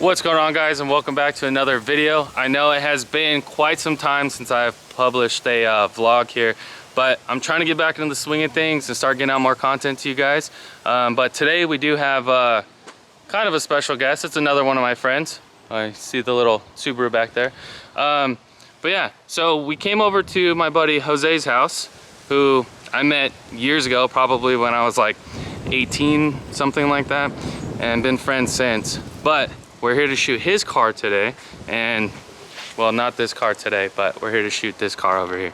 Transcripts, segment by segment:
What's going on, guys, and welcome back to another video. I know it has been quite some time since I've published a vlog here, but I'm trying to get back into the swing of things and start getting out more content to you guys. But today we do have kind of a special guest. It's another one of my friends. I see the little Subaru back there. But yeah, so we came over to my buddy Jose's house, who I met years ago, probably when I was like 18, something like that, and been friends since. But we're here to shoot his car today, and well, not this car today, but we're here to shoot this car over here.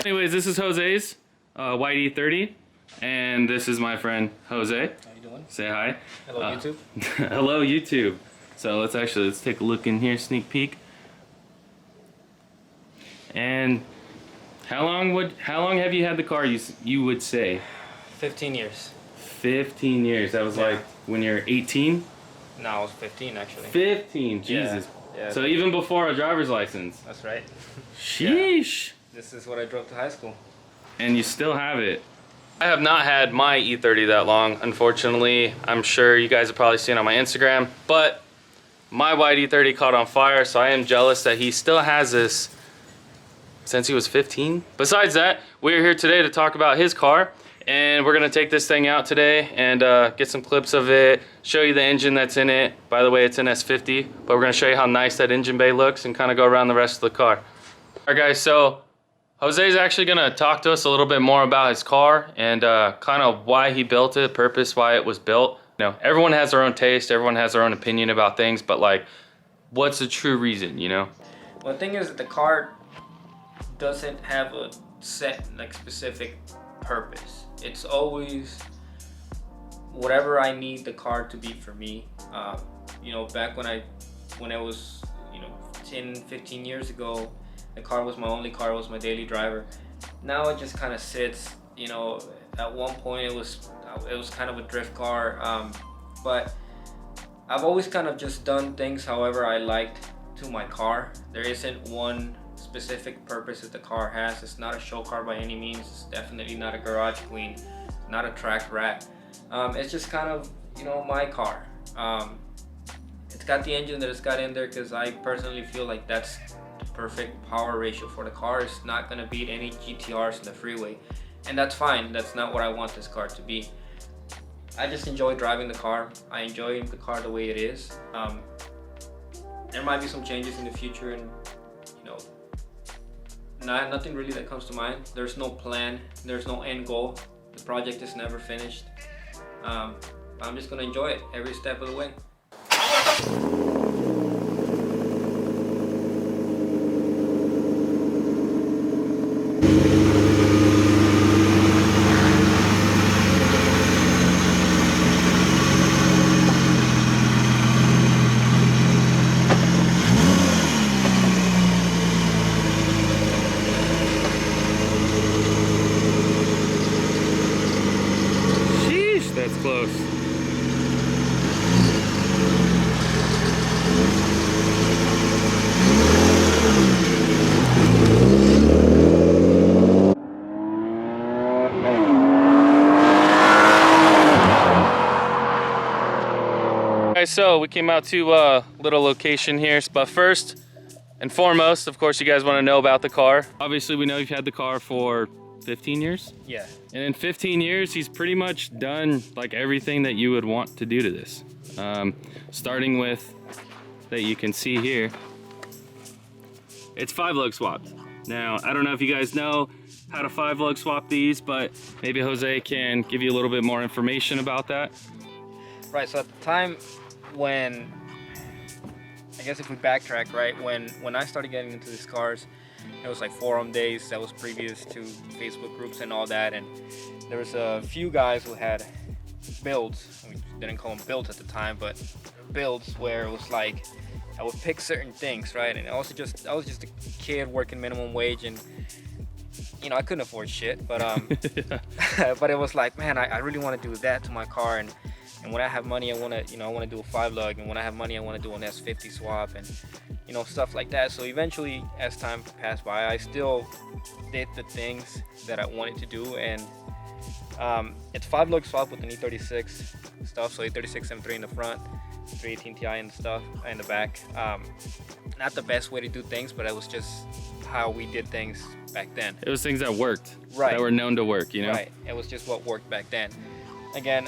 Anyways, this is Jose's White E30, and this is my friend Jose. How you doing? Say hi. Hello, YouTube. Hello, YouTube. So let's take a look in here, sneak peek. And how long have you had the car? You would say 15 years. 15 years. That was like when you're 18. No, I was 15 actually. 15, Jesus. Yeah. So even before a driver's license. That's right. Sheesh. This is what I drove to high school. And you still have it. I have not had my E30 that long, unfortunately. I'm sure you guys have probably seen it on my Instagram, but my white E30 caught on fire, so I am jealous that he still has this since he was 15. Besides that, we're here today to talk about his car, and we're gonna take this thing out today and get some clips of it, show you the engine that's in it. By the way, it's an S50, but we're gonna show you how nice that engine bay looks and kind of go around the rest of the car. All right, guys, so Jose's actually gonna talk to us a little bit more about his car and kind of why he built it, purpose why it was built. You know, everyone has their own taste, everyone has their own opinion about things, but like, what's the true reason, you know? Well, the thing is that the car doesn't have a set, like, specific purpose. It's always whatever I need the car to be for me. You know, back when I was, you know, 10, 15 years ago, the car was my only car, it was my daily driver. Now it just kind of sits, you know. At one point it was kind of a drift car, but I've always kind of just done things however I liked to my car. There isn't one specific purpose that the car has. It's not a show car by any means. It's definitely not a garage queen, not a track rat. It's just kind of, you know, my car. It's got the engine that it's got in there because I personally feel like that's the perfect power ratio for the car. It's not gonna beat any GTRs in the freeway, and that's fine. That's not what I want this car to be. I just enjoy driving the car. I enjoy the car the way it is. There might be some changes in the future, and you know, nothing really that comes to mind. There's no plan, there's no end goal. The project is never finished. I'm just gonna enjoy it every step of the way. Sheesh, that's close. Okay, so we came out to a little location here, but first and foremost, of course, you guys want to know about the car. Obviously, we know you've had the car for 15 years. Yeah. And in 15 years, he's pretty much done like everything that you would want to do to this. Starting with that you can see here, it's 5-lug swapped. Now, I don't know if you guys know how to 5-lug swap these, but maybe Jose can give you a little bit more information about that. Right, so at the time when, I guess if we backtrack, right, when I started getting into these cars, it was like forum days. That was previous to Facebook groups and all that, and there was a few guys who had builds. We didn't call them builds at the time, but builds where it was like I would pick certain things, right? And I was just a kid working minimum wage, and you know, I couldn't afford shit, but but it was like, man, I really want to do that to my car, and when I have money, I want to, you know, I want to do a 5-lug, and when I have money, I want to do an S50 swap, and you know, stuff like that. So eventually, as time passed by, I still did the things that I wanted to do, and it's 5-lug swap with an E36 stuff, so E36 M3 in the front, 318 Ti and stuff in the back. Not the best way to do things, but it was just how we did things back then. It was things that worked, Right. that were known to work, you know? Right. It was just what worked back then. Again,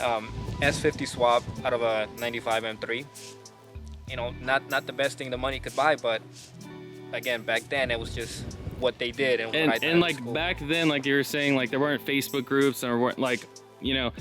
S50 swap out of a 95 M3. You know, not the best thing the money could buy, but again, back then it was just what they did and what I thought And was like cool. back then, like you were saying, like there weren't Facebook groups and there weren't like, you know,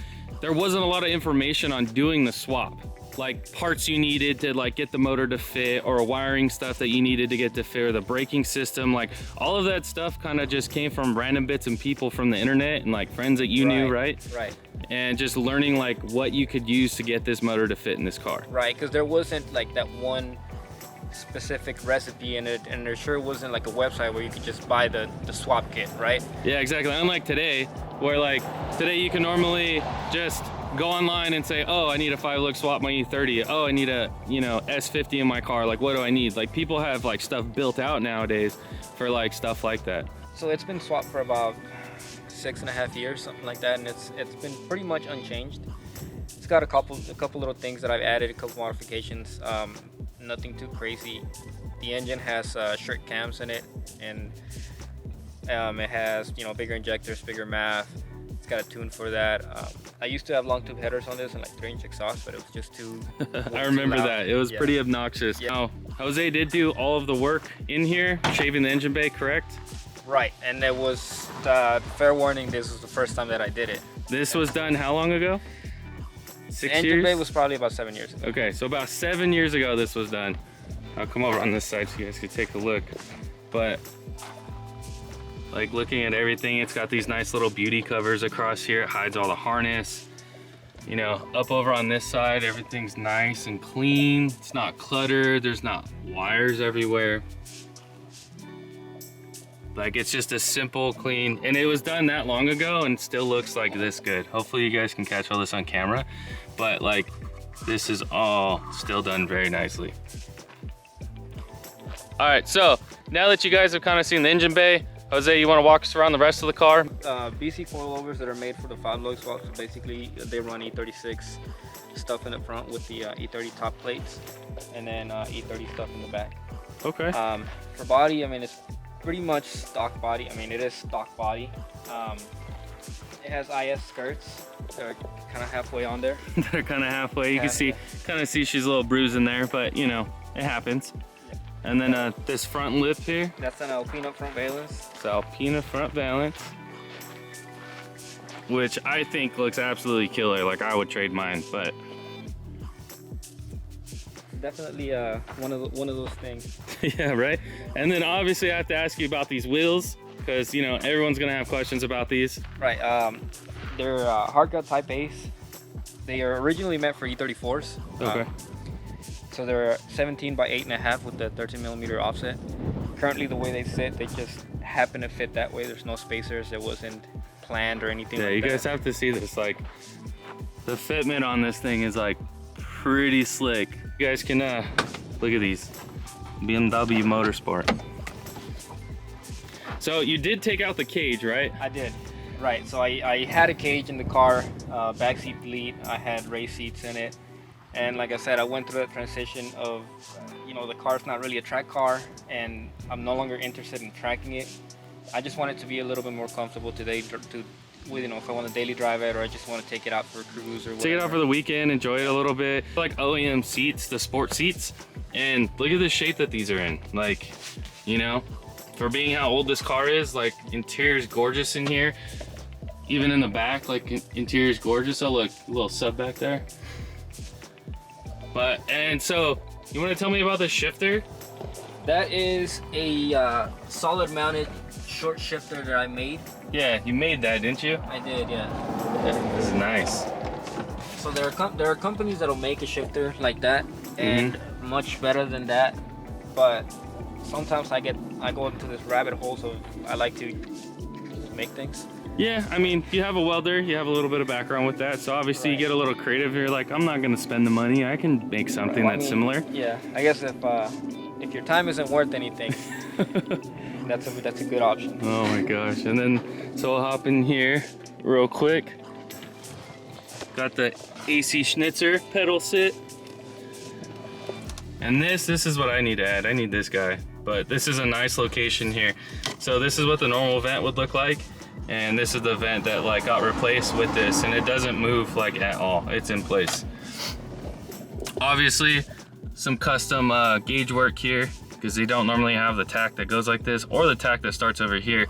there wasn't a lot of information on doing the swap. Like parts you needed to like get the motor to fit, or wiring stuff that you needed to get to fit, or the braking system. Like all of that stuff kind of just came from random bits and people from the internet and like friends that you knew, right? Right. And just learning like what you could use to get this motor to fit in this car. Right, because there wasn't like that one specific recipe in it, and there sure wasn't like a website where you could just buy the swap kit, right? Yeah, exactly. Unlike today, where like today you can normally just go online and say, oh, I need a 5-lug swap my E30. Oh, I need a, you know, S50 in my car. Like, what do I need? Like people have like stuff built out nowadays for like stuff like that. So it's been swapped for about 6.5 years, something like that, and it's been pretty much unchanged. It's got a couple little things that I've added, a couple modifications. Nothing too crazy. The engine has short cams in it, and it has, you know, bigger injectors, bigger MAF. It's got a tune for that. I used to have long tube headers on this and like 3-inch exhaust, but it was just too. I remember loud. that. It was pretty obnoxious. Yeah. Now, Jose did do all of the work in here, shaving the engine bay, correct? Right, and it was fair warning. This was the first time that I did it. This was done how long ago? 6 The engine years? bay was probably about 7 years ago. Okay, so about 7 years ago this was done. I'll come over on this side so you guys can take a look. But like looking at everything, it's got these nice little beauty covers across here. It hides all the harness. You know, up over on this side, everything's nice and clean. It's not cluttered. There's not wires everywhere. Like it's just a simple, clean, and it was done that long ago and still looks like this good. Hopefully you guys can catch all this on camera, but like this is all still done very nicely. All right, so now that you guys have kind of seen the engine bay, Jose, you want to walk us around the rest of the car? BC coilovers that are made for the 5-lug swaps. So basically, they run E36 stuff in the front with the E30 top plates, and then E30 stuff in the back. Okay. For body, I mean, it's pretty much stock body. I mean, it is stock body. It has IS skirts. They're kind of halfway on there. They're kind of halfway. You can see, kind of see she's a little bruised in there, but you know, it happens. And then this front lip here. That's an Alpina front valence. It's Alpina front valance, which I think looks absolutely killer. Like I would trade mine, but Definitely one of those things. yeah, right. And then obviously I have to ask you about these wheels, because you know everyone's gonna have questions about these. Right. They're hardcut Type A's. They are originally meant for E34s. Okay. So they're 17 by 8.5 with the 13mm offset. Currently, the way they sit, they just happen to fit that way. There's no spacers. It wasn't planned or anything. Yeah, like you that. guys have to see this. Like the fitment on this thing is like pretty slick. You guys can look at these. BMW Motorsport. So you did take out the cage, right? I did. Right. So I had a cage in the car, backseat delete. I had race seats in it. And like I said, I went through that transition of, you know, the car's not really a track car, and I'm no longer interested in tracking it. I just want it to be a little bit more comfortable today, you know, if I want to daily drive it, or I just want to take it out for a cruise or whatever. Take it out for the weekend, enjoy it a little bit. Like OEM seats, the sport seats, and look at the shape that these are in. Like, you know, for being how old this car is, like interior is gorgeous in here. Even in the back, like interior is gorgeous. Oh look, a little sub back there. But, and so, you want to tell me about the shifter? That is a solid mounted short shifter that I made. Yeah, you made that, didn't you? I did, yeah. This is nice. So there are companies that'll make a shifter like that and much better than that, but sometimes I go into this rabbit hole, so I like to make things. Yeah, I mean, you have a welder, you have a little bit of background with that, so obviously you get a little creative. You're like, I'm not gonna spend the money, I can make something that's similar. Yeah, I guess if your time isn't worth anything, that's a good option. Oh my gosh, and then, so I'll hop in here real quick. Got the AC Schnitzer pedal sit. And this is what I need to add. I need this guy, but this is a nice location here. So this is what the normal vent would look like. And this is the vent that like got replaced with this, and it doesn't move like at all. It's in place. Obviously, some custom gauge work here, because they don't normally have the tack that goes like this or the tack that starts over here.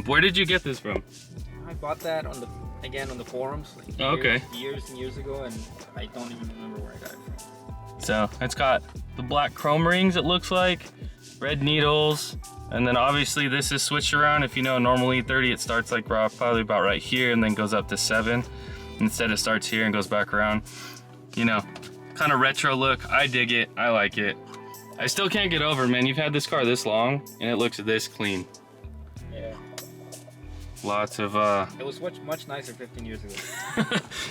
Where did you get this from? I bought that on the forums like years and years ago, and I don't even remember where I got it from. So it's got the black chrome rings, it looks like, red needles, and then obviously this is switched around. If you know, normally 30 it starts like probably about right here and then goes up to 7. Instead it starts here and goes back around. You know, kind of retro look. I dig it, I like it. I still can't get over, man, you've had this car this long and it looks this clean. Yeah. Lots of it was much nicer 15 years ago.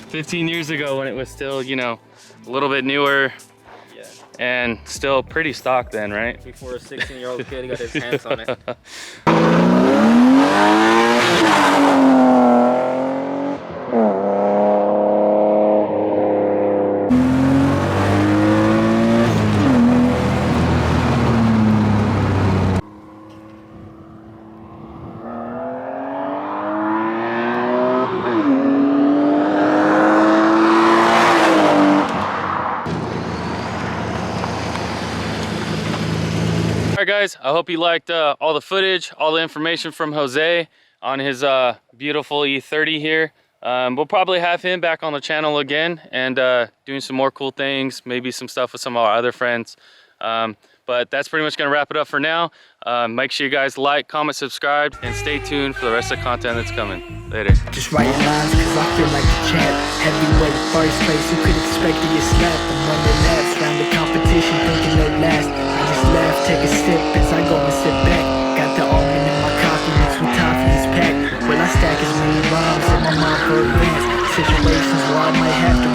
15 years ago when it was still, you know, a little bit newer. Yeah. And still pretty stock then, right? Before a 16-year-old kid got his hands on it. Alright guys, I hope you liked all the footage, all the information from Jose on his beautiful E30 here. We'll probably have him back on the channel again and doing some more cool things, maybe some stuff with some of our other friends. But that's pretty much going to wrap it up for now. Make sure you guys like, comment, subscribe, and stay tuned for the rest of the content that's coming. Later. Just writing lines cause I feel like a champ. Heavyweight first place, you could expect to get slapped. I'm running laps round the competition thinking no last. I just laugh, take a sip as I go and sit back. Got the almond in my coffee mixed with toffee, packed. Will I stack as many rhymes in my mind for advance? Situations where I might have to